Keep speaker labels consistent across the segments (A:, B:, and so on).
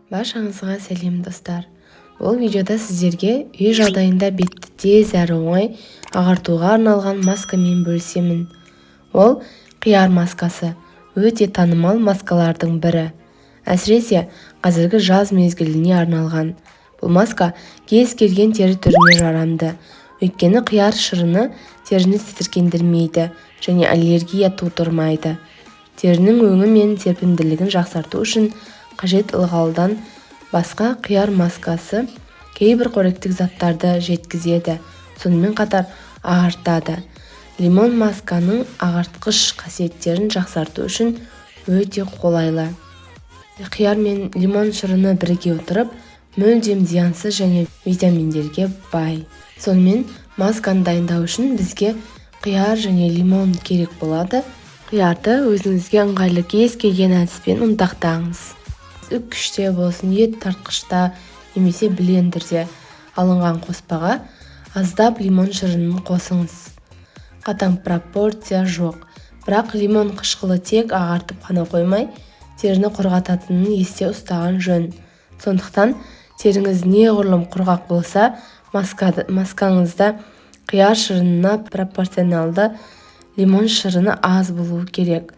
A: Баршаңызға сәлем достар. Бұл видеода сіздерге үй жағдайында бетті тез әрі оңай ағартуға арналған маскамен бөлісемін. Ол қияр маскасы, өте танымал маскалардың бірі. Әсіресе қазіргі жаз мезгіліне арналған. Бұл маска кез келген тері түріне жарамды. Өйткені қияр шырыны теріні тітіркендірмейді және аллергия тудырмайды. Терінің өңі мен серпімділігін жақсарту үшін қажет ылғалдан басқа қияр маскасы кейбір қоректік заттарды жеткізеді, сонымен қатар ағартады. Лимон масканың ағартқыш қасиеттерін жақсарту үшін өте қолайлы. Қияр мен лимон шырыны біріге отырып, мүлдем зиянсыз және витаминдерге бай. Сонымен масканы дайындау үшін бізге қияр және лимон керек болады. Қиярды өзіңізге ыңғайлы кез келген әдіспен ұнтақтаңыз. Үккіште болсын, ет тартқышта немесе блендерде алынған қоспаға аздап лимон шырынын қосыңыз. Қатаң пропорция жоқ, бірақ лимон қышқылы тек ағартып қана қоймай, теріні құрғататынын есте ұстаған жөн. Сондықтан теріңіз неғұрлым құрғақ болса, маскаңызда қияр шырынына пропорционалды лимон шырыны аз болуы керек.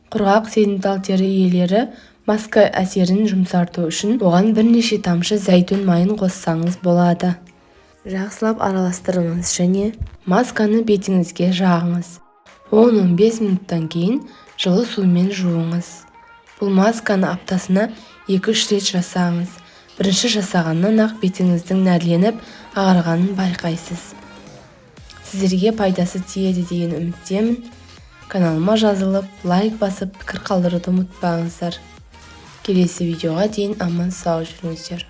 A: Құрғақ сезімтал тері иелері маска әсерін жұмсарту үшін оған бірнеше тамшы зәйтүн майын қоссаңыз болады. Жақсылап араластырыңыз және масканы бетіңізге жағыңыз. 10-15 минуттан кейін жылы сумен жуыңыз. Бұл масканы аптасына 2-3 рет жасаңыз. Бірінші жасағаннан ақ бетіңіздің нәрленіп ағарғанын байқайсыз. Сіздерге пайдасы тиеді деген үміттемін. Каналыма жазылып, лайк басып, пікір қалдыруды ұмытпаңыздар. Келесі видеоға дейін аман сау жүріңіздер.